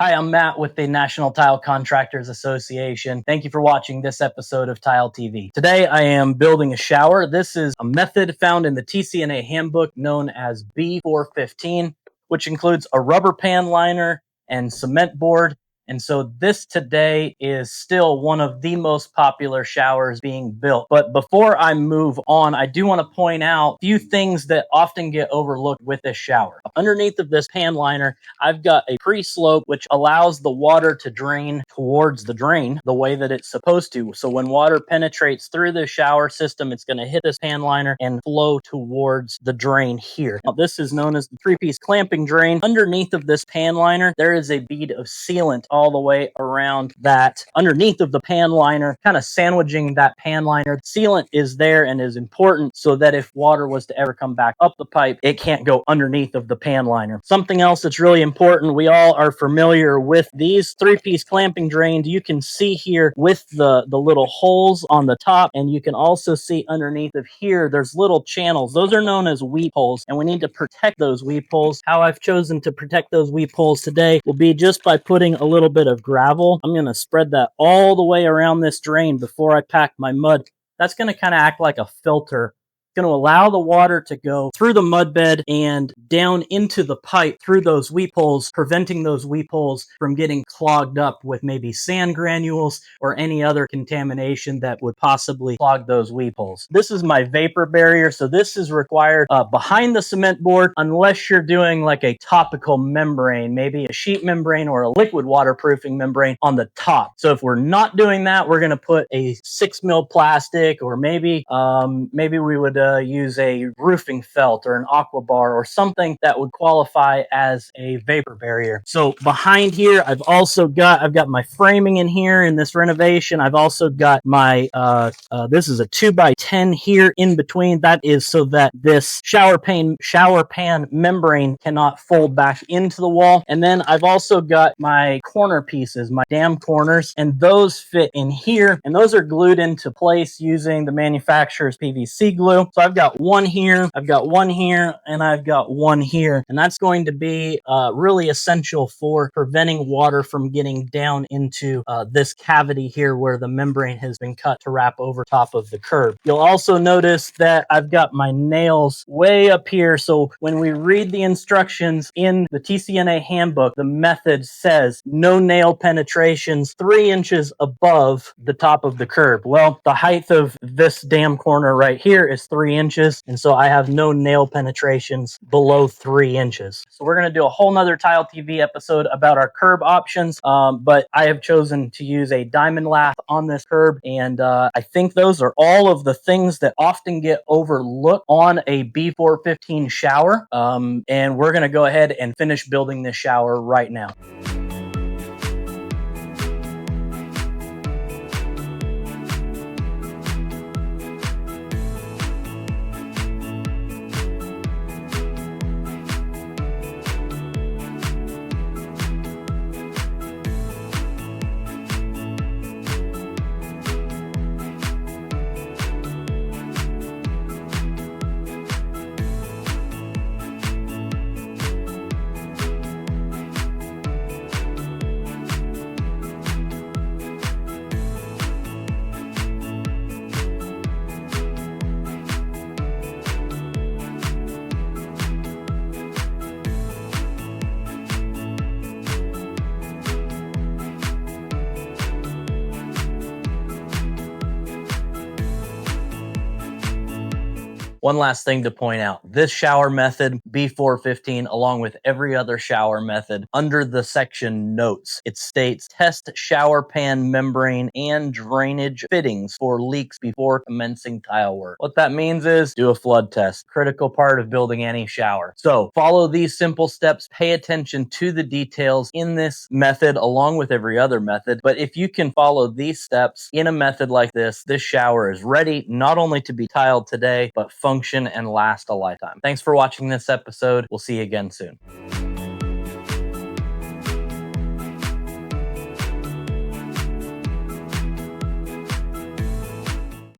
Hi, I'm Matt with the National Tile Contractors Association. Thank you for watching this episode of Tile TV. Today I am building a shower. This is a method found in the TCNA handbook known as B415, which includes a rubber pan liner and cement board. And so this today is still one of the most popular showers being built. But before I move on, I do want to point out a few things that often get overlooked with this shower. Underneath of this pan liner, I've got a pre-slope which allows the water to drain towards the drain the way that it's supposed to. So when water penetrates through the shower system, it's going to hit this pan liner and flow towards the drain here. Now this is known as the three-piece clamping drain. Underneath of this pan liner, there is a bead of sealant all the way around that underneath of the pan liner, kind of sandwiching that pan liner. Sealant is there and is important so that if water was to ever come back up the pipe, it can't go underneath of the pan liner. Something else that's really important, we all are familiar with these three-piece clamping drains. You can see here with the little holes on the top, and you can also see underneath of here, there's little channels. Those are known as weep holes, and we need to protect those weep holes. How I've chosen to protect those weep holes today will be just by putting a little bit of gravel. I'm going to spread that all the way around this drain before I pack my mud. That's going to kind of act like a filter. Going to allow the water to go through the mud bed and down into the pipe through those weep holes, preventing those weep holes from getting clogged up with maybe sand granules or any other contamination that would possibly clog those weep holes. This is my vapor barrier, so this is required behind the cement board unless you're doing like a topical membrane, maybe a sheet membrane or a liquid waterproofing membrane on the top. So if we're not doing that, we're going to put a 6 mil plastic, or maybe we would use a roofing felt or an aqua bar or something that would qualify as a vapor barrier. So behind here, I've got my framing in here in this renovation. I've also got my this is a 2x10 here in between. That is so that this shower pan membrane cannot fold back into the wall. And then I've also got my corner pieces, my dam corners, and those fit in here, and those are glued into place using the manufacturer's PVC glue. So I've got one here, I've got one here, and I've got one here. And that's going to be really essential for preventing water from getting down into this cavity here where the membrane has been cut to wrap over top of the curb. You'll also notice that I've got my nails way up here. So when we read the instructions in the TCNA handbook, the method says no nail penetrations 3 inches above the top of the curb. Well, the height of this dam corner right here is 3 inches, and so I have no nail penetrations below 3 inches. So we're going to do a whole nother Tile TV episode about our curb options, but I have chosen to use a diamond lath on this curb, and I think those are all of the things that often get overlooked on a B415 shower, and we're going to go ahead and finish building this shower right now. One last thing to point out, this shower method, B415, along with every other shower method, under the section notes, it states test shower pan membrane and drainage fittings for leaks before commencing tile work. What that means is do a flood test, critical part of building any shower. So follow these simple steps, pay attention to the details in this method along with every other method. But if you can follow these steps in a method like this shower is ready not only to be tiled today, but function and last a lifetime. Thanks for watching this episode. We'll see you again soon.